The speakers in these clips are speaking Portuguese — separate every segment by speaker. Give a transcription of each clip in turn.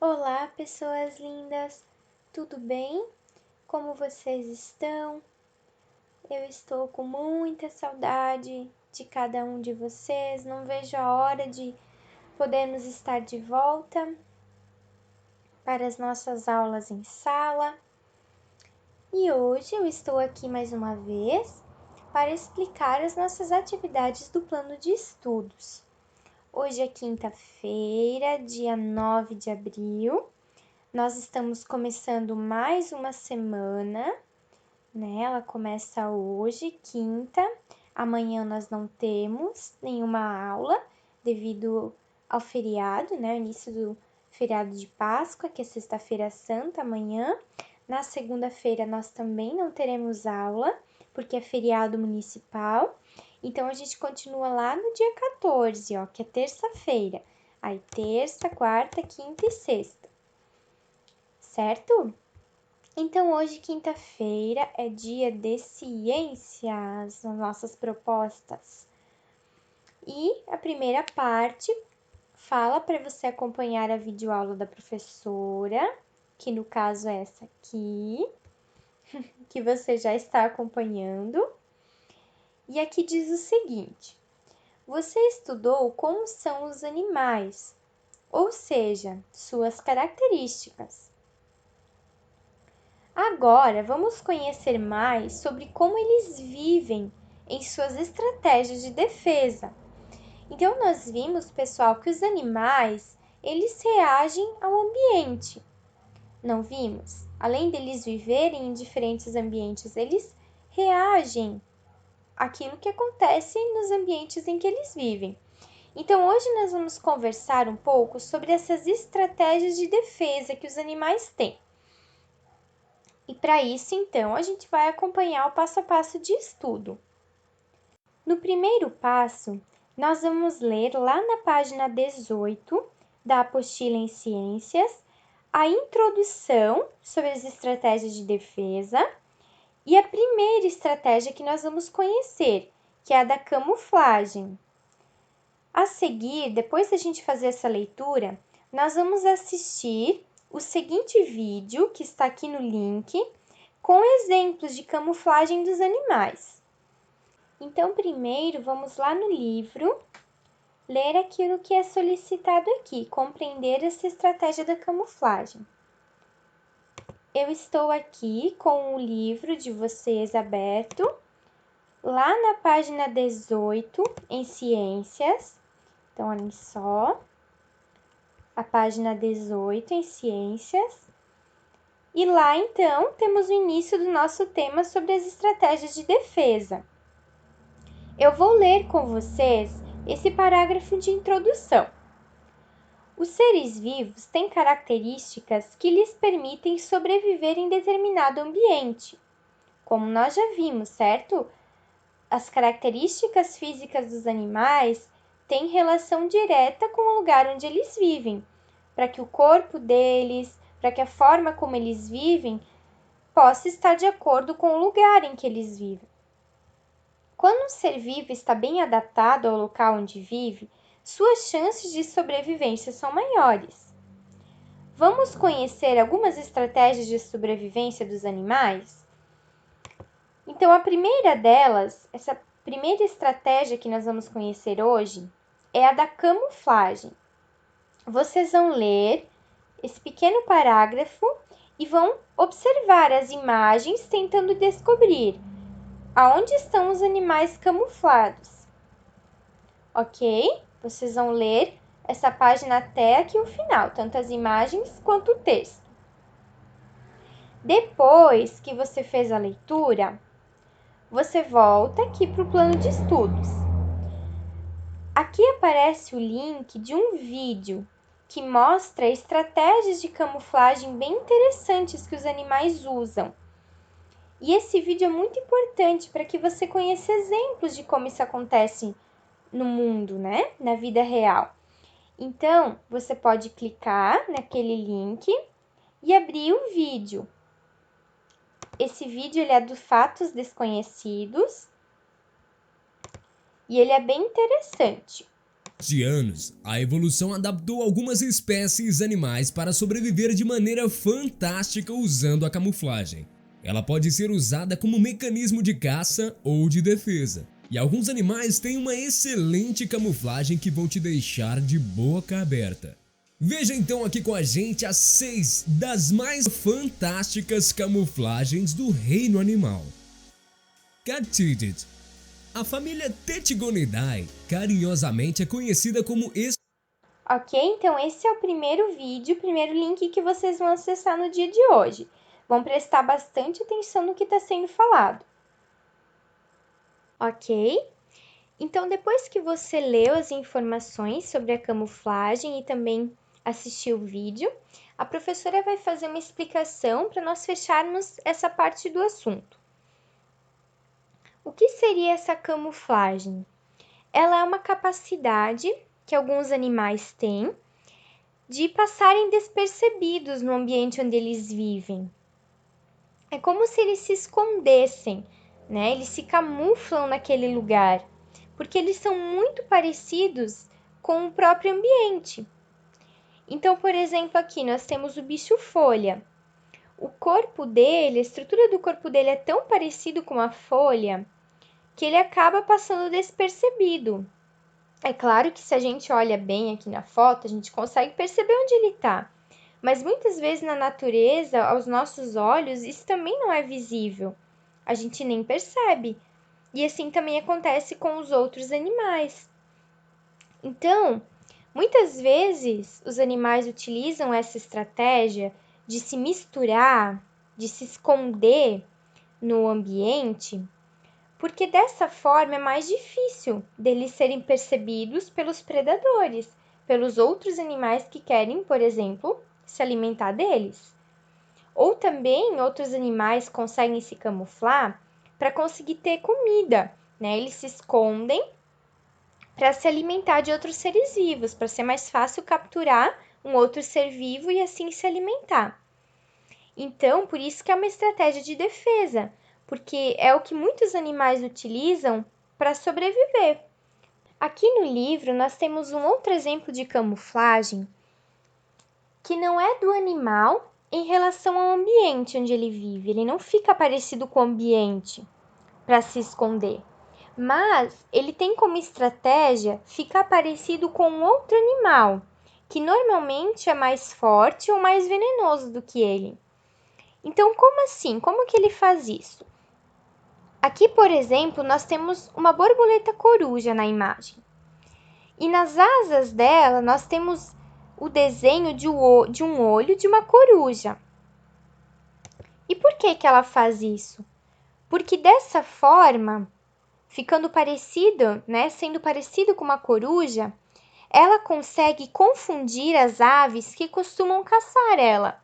Speaker 1: Olá, pessoas lindas! Tudo bem? Como vocês estão? Eu estou com muita saudade de cada um de vocês. Não vejo a hora de podermos estar de volta para as nossas aulas em sala. E hoje eu estou aqui mais uma vez para explicar as nossas atividades do plano de estudos. Hoje é quinta-feira, dia 9 de abril. Nós estamos começando mais uma semana, né? Ela começa hoje, quinta. Amanhã nós não temos nenhuma aula devido ao feriado, né? O início do feriado de Páscoa, que é sexta-feira santa, amanhã. Na segunda-feira nós também não teremos aula, porque é feriado municipal. Então a gente continua lá no dia 14, ó, que é terça-feira. Aí terça, quarta, quinta e sexta. Certo? Então, hoje, quinta-feira, é dia de ciências, nas nossas propostas. E a primeira parte fala para você acompanhar a videoaula da professora, que no caso é essa aqui, que você já está acompanhando. E aqui diz o seguinte: você estudou como são os animais, ou seja, suas características. Agora, vamos conhecer mais sobre como eles vivem em suas estratégias de defesa. Então, nós vimos, pessoal, que os animais, eles reagem ao ambiente. Não vimos? Além deles viverem em diferentes ambientes, eles reagem àquilo que acontece nos ambientes em que eles vivem. Então, hoje nós vamos conversar um pouco sobre essas estratégias de defesa que os animais têm. E para isso, então, a gente vai acompanhar o passo a passo de estudo. No primeiro passo, nós vamos ler lá na página 18 da apostila em ciências a introdução sobre as estratégias de defesa e a primeira estratégia que nós vamos conhecer, que é a da camuflagem. A seguir, depois da gente fazer essa leitura, nós vamos assistir o seguinte vídeo, que está aqui no link, com exemplos de camuflagem dos animais. Então, primeiro, vamos lá no livro, ler aquilo que é solicitado aqui, compreender essa estratégia da camuflagem. Eu estou aqui com o livro de vocês aberto, lá na página 18, em Ciências. Então, olhem só, a página 18, em Ciências. E lá, então, temos o início do nosso tema sobre as estratégias de defesa. Eu vou ler com vocês esse parágrafo de introdução. Os seres vivos têm características que lhes permitem sobreviver em determinado ambiente. Como nós já vimos, certo? As características físicas dos animais têm relação direta com o lugar onde eles vivem, para que o corpo deles, para que a forma como eles vivem, possa estar de acordo com o lugar em que eles vivem. Quando um ser vivo está bem adaptado ao local onde vive, suas chances de sobrevivência são maiores. Vamos conhecer algumas estratégias de sobrevivência dos animais? Então, a primeira delas, essa primeira estratégia que nós vamos conhecer hoje, é a da camuflagem. Vocês vão ler esse pequeno parágrafo e vão observar as imagens tentando descobrir aonde estão os animais camuflados. Ok? Vocês vão ler essa página até aqui o final, tanto as imagens quanto o texto. Depois que você fez a leitura, você volta aqui para o plano de estudos. Aqui aparece o link de um vídeo que mostra estratégias de camuflagem bem interessantes que os animais usam. E esse vídeo é muito importante para que você conheça exemplos de como isso acontece no mundo, né? Na vida real. Então, você pode clicar naquele link e abrir o vídeo. Esse vídeo ele é do Fatos Desconhecidos e ele é bem interessante.
Speaker 2: De anos, a evolução adaptou algumas espécies animais para sobreviver de maneira fantástica usando a camuflagem. Ela pode ser usada como mecanismo de caça ou de defesa. E alguns animais têm uma excelente camuflagem que vão te deixar de boca aberta. Veja então aqui com a gente as 6 das mais fantásticas camuflagens do reino animal. Catitid. A família Tetigonidae carinhosamente é conhecida como
Speaker 1: Ok, então esse é o primeiro vídeo, o primeiro link que vocês vão acessar no dia de hoje. Vão prestar bastante atenção no que está sendo falado. Ok? Então, depois que você leu as informações sobre a camuflagem e também assistiu o vídeo, a professora vai fazer uma explicação para nós fecharmos essa parte do assunto. O que seria essa camuflagem? Ela é uma capacidade que alguns animais têm de passarem despercebidos no ambiente onde eles vivem. É como se eles se escondessem, né? Eles se camuflam naquele lugar, porque eles são muito parecidos com o próprio ambiente. Então, por exemplo, aqui nós temos o bicho folha. O corpo dele, a estrutura do corpo dele é tão parecido com a folha que ele acaba passando despercebido. É claro que se a gente olha bem aqui na foto, a gente consegue perceber onde ele está. Mas muitas vezes na natureza, aos nossos olhos, isso também não é visível. A gente nem percebe. E assim também acontece com os outros animais. Então, muitas vezes os animais utilizam essa estratégia de se misturar, de se esconder no ambiente, porque dessa forma é mais difícil deles serem percebidos pelos predadores, pelos outros animais que querem, por exemplo, se alimentar deles. Ou também outros animais conseguem se camuflar para conseguir ter comida, né? Eles se escondem para se alimentar de outros seres vivos, para ser mais fácil capturar um outro ser vivo e assim se alimentar. Então, por isso que é uma estratégia de defesa, porque é o que muitos animais utilizam para sobreviver. Aqui no livro nós temos um outro exemplo de camuflagem que não é do animal em relação ao ambiente onde ele vive. Ele não fica parecido com o ambiente para se esconder, mas ele tem como estratégia ficar parecido com outro animal, que normalmente é mais forte ou mais venenoso do que ele. Então, como assim? Como que ele faz isso? Aqui, por exemplo, nós temos uma borboleta coruja na imagem. E nas asas dela, nós temos o desenho de um olho de uma coruja. E por que que ela faz isso? Porque dessa forma, ficando parecido, né, sendo parecido com uma coruja, ela consegue confundir as aves que costumam caçar ela.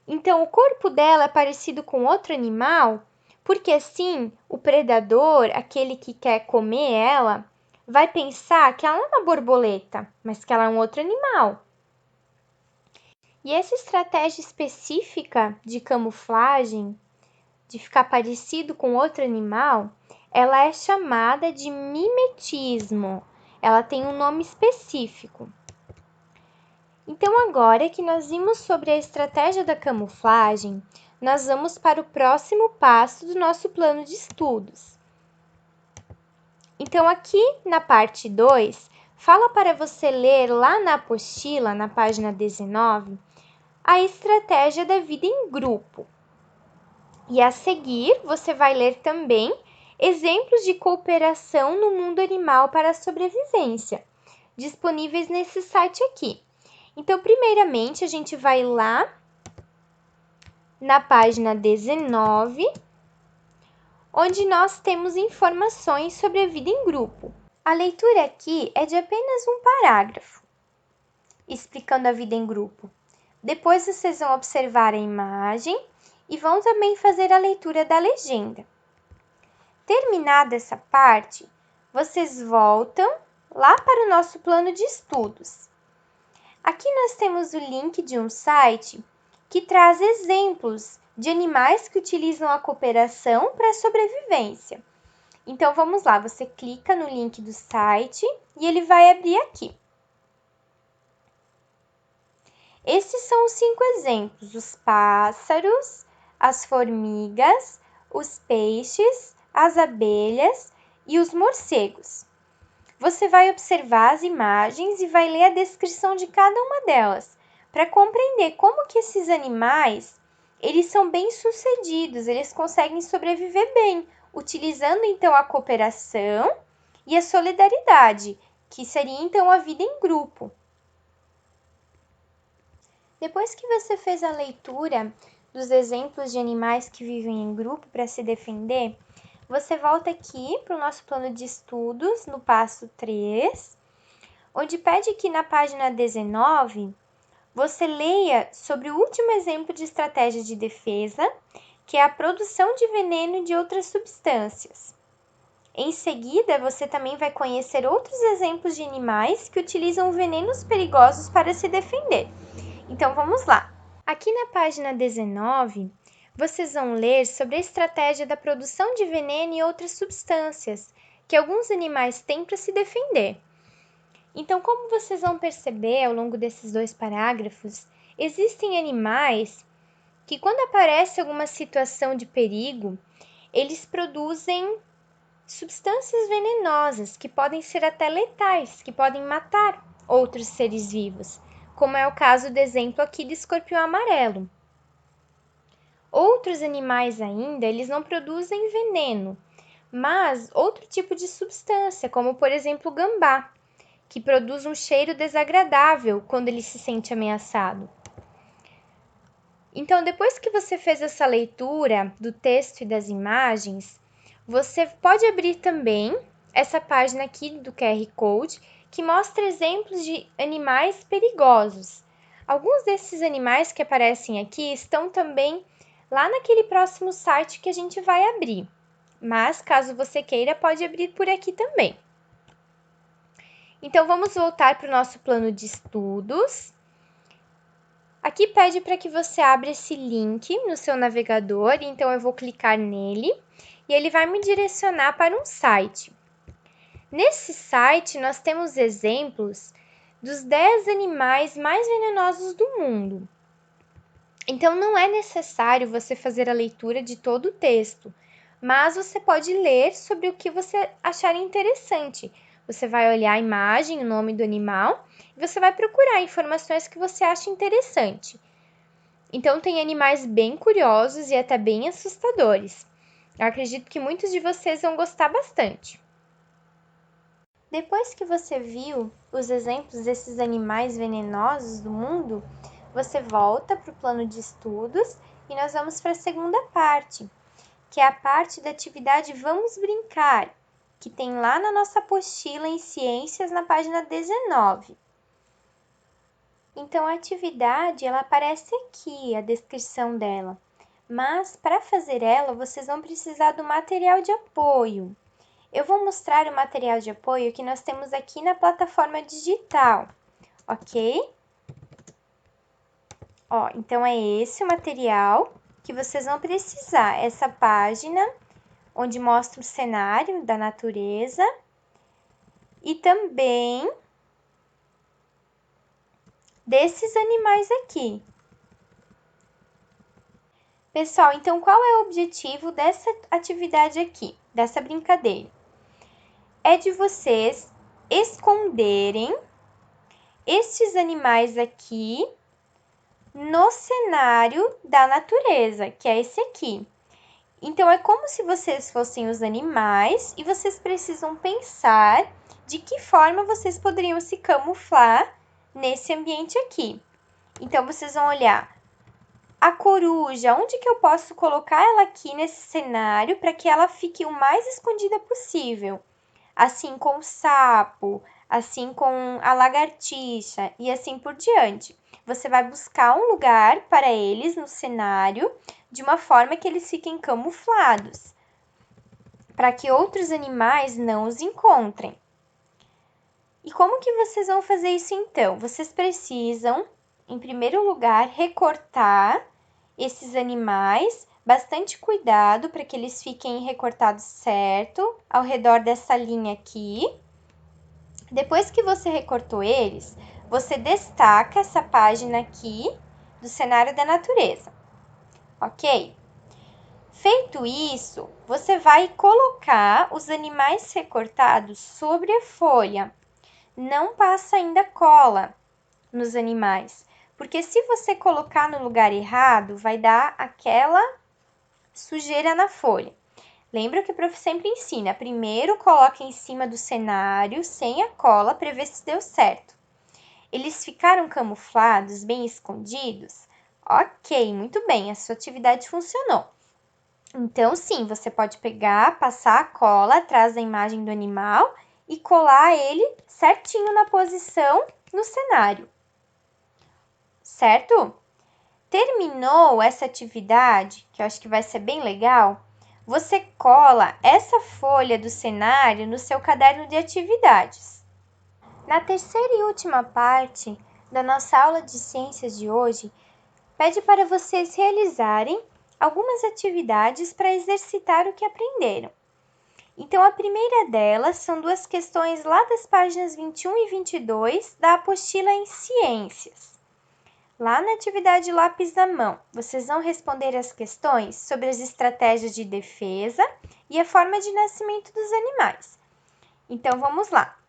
Speaker 1: Então, o corpo dela é parecido com outro animal, porque assim o predador, aquele que quer comer ela, vai pensar que ela não é uma borboleta, mas que ela é um outro animal. E essa estratégia específica de camuflagem, de ficar parecido com outro animal, ela é chamada de mimetismo. Ela tem um nome específico. Então, agora que nós vimos sobre a estratégia da camuflagem, nós vamos para o próximo passo do nosso plano de estudos. Então, aqui na parte 2, fala para você ler lá na apostila, na página 19, a estratégia da vida em grupo. E a seguir, você vai ler também exemplos de cooperação no mundo animal para a sobrevivência, disponíveis nesse site aqui. Então, primeiramente, a gente vai lá na página 19, onde nós temos informações sobre a vida em grupo. A leitura aqui é de apenas um parágrafo, explicando a vida em grupo. Depois vocês vão observar a imagem e vão também fazer a leitura da legenda. Terminada essa parte, vocês voltam lá para o nosso plano de estudos. Aqui nós temos o link de um site que traz exemplos de animais que utilizam a cooperação para a sobrevivência. Então, vamos lá, você clica no link do site e ele vai abrir aqui. Esses são os 5 exemplos: os pássaros, as formigas, os peixes, as abelhas e os morcegos. Você vai observar as imagens e vai ler a descrição de cada uma delas, para compreender como que esses animais, eles são bem-sucedidos, eles conseguem sobreviver bem, utilizando então a cooperação e a solidariedade, que seria então a vida em grupo. Depois que você fez a leitura dos exemplos de animais que vivem em grupo para se defender, você volta aqui para o nosso plano de estudos, no passo 3, onde pede que na página 19 você leia sobre o último exemplo de estratégia de defesa, que é a produção de veneno e de outras substâncias. Em seguida, você também vai conhecer outros exemplos de animais que utilizam venenos perigosos para se defender. Então, vamos lá. Aqui na página 19, vocês vão ler sobre a estratégia da produção de veneno e outras substâncias que alguns animais têm para se defender. Então, como vocês vão perceber ao longo desses 2 parágrafos, existem animais que, quando aparece alguma situação de perigo, eles produzem substâncias venenosas que podem ser até letais, que podem matar outros seres vivos, como é o caso do exemplo aqui do escorpião amarelo. Outros animais ainda, eles não produzem veneno, mas outro tipo de substância, como por exemplo o gambá, que produz um cheiro desagradável quando ele se sente ameaçado. Então, depois que você fez essa leitura do texto e das imagens, você pode abrir também essa página aqui do QR Code, que mostra exemplos de animais perigosos. Alguns desses animais que aparecem aqui estão também lá naquele próximo site que a gente vai abrir. Mas, caso você queira, pode abrir por aqui também. Então, vamos voltar para o nosso plano de estudos. Aqui pede para que você abra esse link no seu navegador, então eu vou clicar nele e ele vai me direcionar para um site. Nesse site, nós temos exemplos dos 10 animais mais venenosos do mundo. Então, não é necessário você fazer a leitura de todo o texto, mas você pode ler sobre o que você achar interessante. Você vai olhar a imagem, o nome do animal, e você vai procurar informações que você acha interessante. Então, tem animais bem curiosos e até bem assustadores. Eu acredito que muitos de vocês vão gostar bastante. Depois que você viu os exemplos desses animais venenosos do mundo, você volta para o plano de estudos e nós vamos para a segunda parte, que é a parte da atividade Vamos Brincar, que tem lá na nossa apostila em Ciências, na página 19. Então, a atividade, ela aparece aqui, a descrição dela. Mas, para fazer ela, vocês vão precisar do material de apoio. Eu vou mostrar o material de apoio que nós temos aqui na plataforma digital, ok? Ó, então, é esse o material que vocês vão precisar. Essa página, onde mostra o cenário da natureza. E também desses animais aqui. Pessoal, então qual é o objetivo dessa atividade aqui, dessa brincadeira? É de vocês esconderem estes animais aqui no cenário da natureza, que é esse aqui. Então, é como se vocês fossem os animais e vocês precisam pensar de que forma vocês poderiam se camuflar nesse ambiente aqui. Então, vocês vão olhar a coruja, onde que eu posso colocar ela aqui nesse cenário para que ela fique o mais escondida possível? Assim com o sapo, assim com a lagartixa e assim por diante. Você vai buscar um lugar para eles no cenário de uma forma que eles fiquem camuflados, para que outros animais não os encontrem. E como que vocês vão fazer isso então? Vocês precisam, em primeiro lugar, recortar esses animais bastante cuidado para que eles fiquem recortados certo, ao redor dessa linha aqui. Depois que você recortou eles, você destaca essa página aqui do cenário da natureza, ok? Feito isso, você vai colocar os animais recortados sobre a folha. Não passa ainda cola nos animais, porque se você colocar no lugar errado, vai dar aquela sujeira na folha. Lembra que o prof sempre ensina, primeiro coloca em cima do cenário, sem a cola, para ver se deu certo. Eles ficaram camuflados, bem escondidos? Ok, muito bem, a sua atividade funcionou. Então, sim, você pode pegar, passar a cola atrás da imagem do animal e colar ele certinho na posição no cenário. Certo? Terminou essa atividade, que eu acho que vai ser bem legal, você cola essa folha do cenário no seu caderno de atividades. Na terceira e última parte da nossa aula de ciências de hoje, pede para vocês realizarem algumas atividades para exercitar o que aprenderam. Então, a primeira delas são duas questões lá das páginas 21 e 22 da apostila em Ciências. Lá na atividade lápis na mão, vocês vão responder as questões sobre as estratégias de defesa e a forma de nascimento dos animais. Então, vamos lá.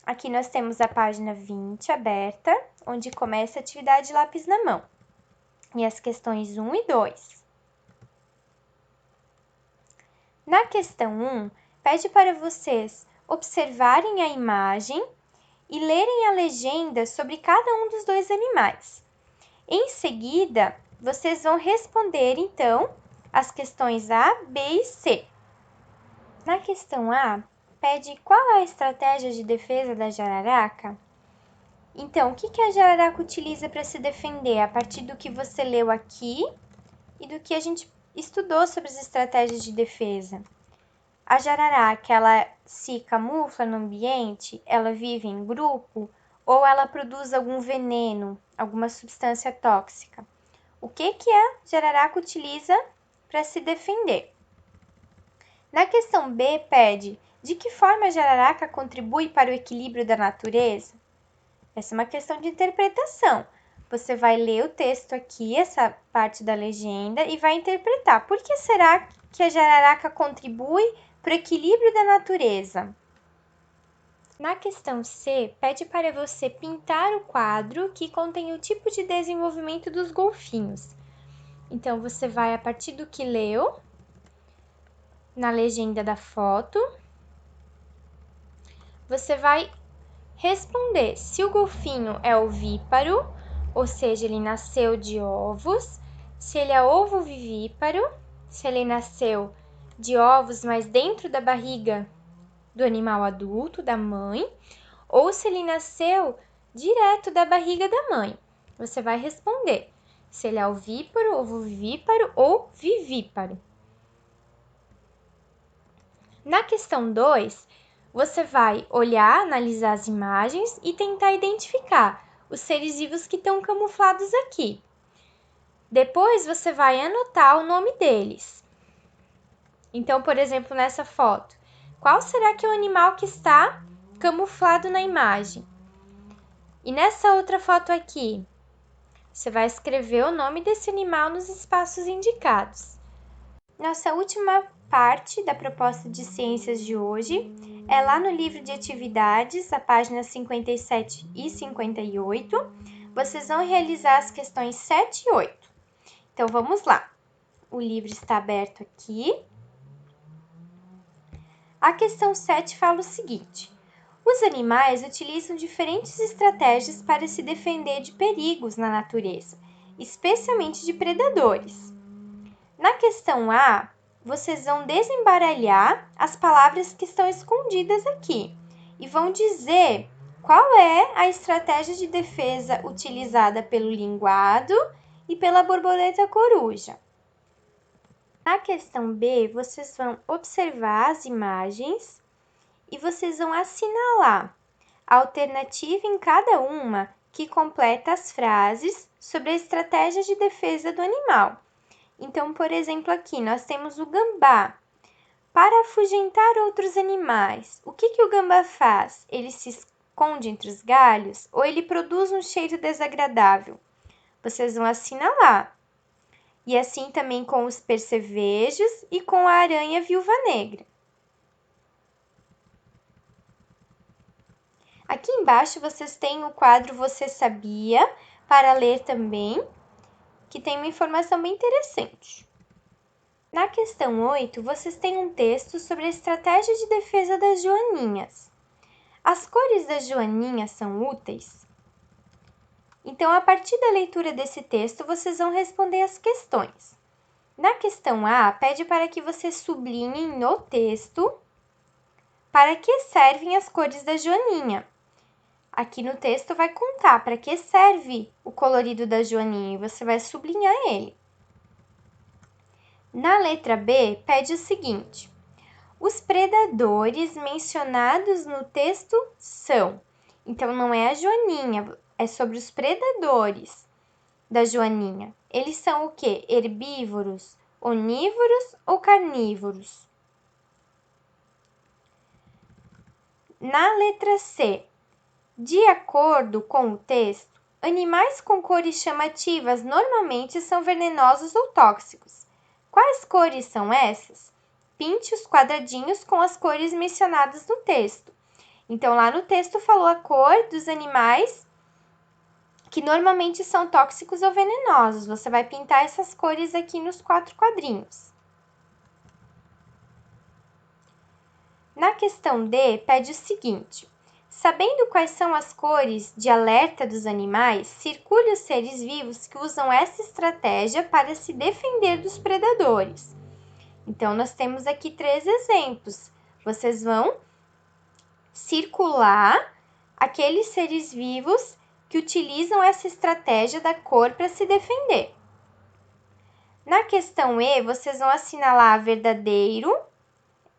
Speaker 1: Aqui nós temos a página 20 aberta, onde começa a atividade lápis na mão. E as questões 1 e 2. Na questão 1, pede para vocês observarem a imagem e lerem a legenda sobre cada um dos dois animais. Em seguida, vocês vão responder, então, as questões A, B e C. Na questão A, pede qual é a estratégia de defesa da jararaca? Então, o que a jararaca utiliza para se defender a partir do que você leu aqui e do que a gente estudou sobre as estratégias de defesa? A jararaca, ela se camufla no ambiente, ela vive em grupo ou ela produz algum veneno, alguma substância tóxica? O que a jararaca utiliza para se defender? Na questão B, pede de que forma a jararaca contribui para o equilíbrio da natureza? Essa é uma questão de interpretação. Você vai ler o texto aqui, essa parte da legenda, e vai interpretar. Por que será que a jararaca contribui para o equilíbrio da natureza? Na questão C, pede para você pintar o quadro que contém o tipo de desenvolvimento dos golfinhos. Então, você vai, a partir do que leu, na legenda da foto, você vai responder se o golfinho é ovíparo, ou seja, ele nasceu de ovos, se ele é ovovivíparo, se ele nasceu de ovos, mas dentro da barriga do animal adulto, da mãe, ou se ele nasceu direto da barriga da mãe. Você vai responder se ele é ovíparo, ovovivíparo ou vivíparo. Na questão 2, você vai olhar, analisar as imagens e tentar identificar os seres vivos que estão camuflados aqui. Depois, você vai anotar o nome deles. Então, por exemplo, nessa foto, qual será que é o animal que está camuflado na imagem? E nessa outra foto aqui, você vai escrever o nome desse animal nos espaços indicados. Nossa última parte da proposta de ciências de hoje é lá no livro de atividades, a página 57 e 58. Vocês vão realizar as questões 7 e 8. Então, vamos lá. O livro está aberto aqui. A questão 7 fala o seguinte: os animais utilizam diferentes estratégias para se defender de perigos na natureza, especialmente de predadores. Na questão A, vocês vão desembaralhar as palavras que estão escondidas aqui e vão dizer qual é a estratégia de defesa utilizada pelo linguado e pela borboleta coruja. Na questão B, vocês vão observar as imagens e vocês vão assinalar a alternativa em cada uma que completa as frases sobre a estratégia de defesa do animal. Então, por exemplo, aqui nós temos o gambá. Para afugentar outros animais, o que o gambá faz? Ele se esconde entre os galhos ou ele produz um cheiro desagradável? Vocês vão assinalar. E assim também com os percevejos e com a aranha viúva negra. Aqui embaixo vocês têm o quadro Você Sabia? Para ler também, que tem uma informação bem interessante. Na questão 8, vocês têm um texto sobre a estratégia de defesa das joaninhas. As cores das joaninhas são úteis? Então, a partir da leitura desse texto, vocês vão responder as questões. Na questão A, pede para que vocês sublinhem no texto para que servem as cores da joaninha. Aqui no texto vai contar para que serve o colorido da joaninha e você vai sublinhar ele. Na letra B, pede o seguinte: os predadores mencionados no texto são. Então, não é a joaninha, é sobre os predadores da joaninha. Eles são o quê? Herbívoros, onívoros ou carnívoros? Na letra C, de acordo com o texto, animais com cores chamativas normalmente são venenosos ou tóxicos. Quais cores são essas? Pinte os quadradinhos com as cores mencionadas no texto. Então, lá no texto falou a cor dos animais que normalmente são tóxicos ou venenosos. Você vai pintar essas cores aqui nos 4 quadrinhos. Na questão D, pede o seguinte: sabendo quais são as cores de alerta dos animais, circule os seres vivos que usam essa estratégia para se defender dos predadores. Então, nós temos aqui 3 exemplos. Vocês vão circular aqueles seres vivos que utilizam essa estratégia da cor para se defender. Na questão E, vocês vão assinalar verdadeiro,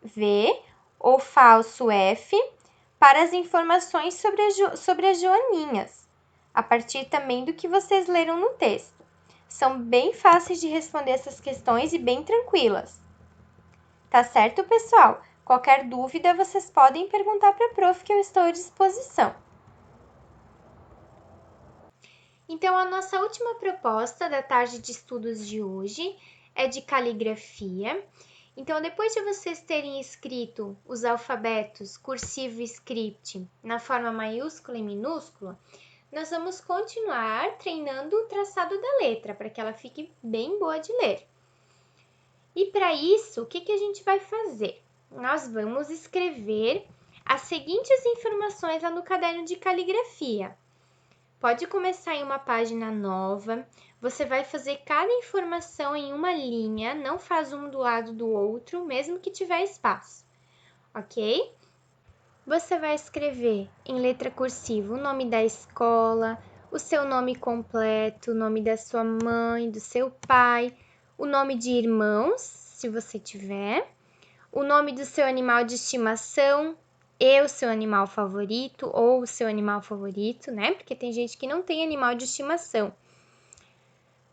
Speaker 1: V, ou falso, F, para as informações sobre as joaninhas, a partir também do que vocês leram no texto. São bem fáceis de responder essas questões e bem tranquilas. Tá certo, pessoal? Qualquer dúvida, vocês podem perguntar para a prof, que eu estou à disposição. Então, a nossa última proposta da tarde de estudos de hoje é de caligrafia. Então, depois de vocês terem escrito os alfabetos cursivo e script na forma maiúscula e minúscula, nós vamos continuar treinando o traçado da letra, para que ela fique bem boa de ler. E para isso, o que a gente vai fazer? Nós vamos escrever as seguintes informações lá no caderno de caligrafia. Pode começar em uma página nova, você vai fazer cada informação em uma linha, não faz um do lado do outro, mesmo que tiver espaço, ok? Você vai escrever em letra cursiva o nome da escola, o seu nome completo, o nome da sua mãe, do seu pai, o nome de irmãos, se você tiver, o nome do seu animal de estimação, e o seu animal favorito ou o seu animal favorito, né? Porque tem gente que não tem animal de estimação.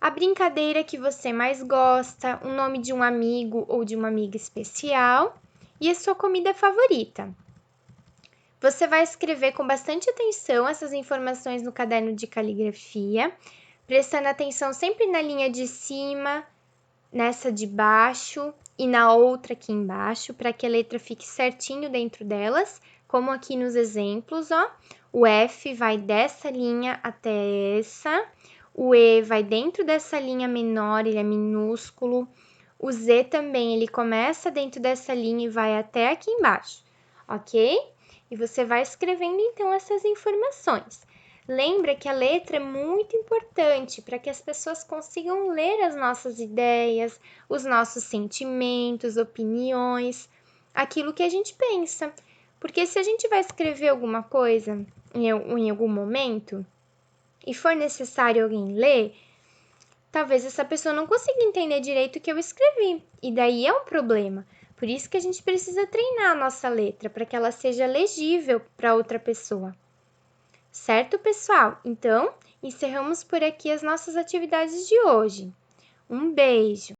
Speaker 1: A brincadeira que você mais gosta, o nome de um amigo ou de uma amiga especial e a sua comida favorita. Você vai escrever com bastante atenção essas informações no caderno de caligrafia, prestando atenção sempre na linha de cima, nessa de baixo e na outra aqui embaixo, para que a letra fique certinho dentro delas, como aqui nos exemplos, ó. O F vai dessa linha até essa, o E vai dentro dessa linha menor, ele é minúsculo, o Z também, ele começa dentro dessa linha e vai até aqui embaixo, ok? E você vai escrevendo, então, essas informações. Lembra que a letra é muito importante para que as pessoas consigam ler as nossas ideias, os nossos sentimentos, opiniões, aquilo que a gente pensa. Porque se a gente vai escrever alguma coisa em algum momento e for necessário alguém ler, talvez essa pessoa não consiga entender direito o que eu escrevi. E daí é um problema. Por isso que a gente precisa treinar a nossa letra para que ela seja legível para outra pessoa. Certo, pessoal? Então, encerramos por aqui as nossas atividades de hoje. Um beijo!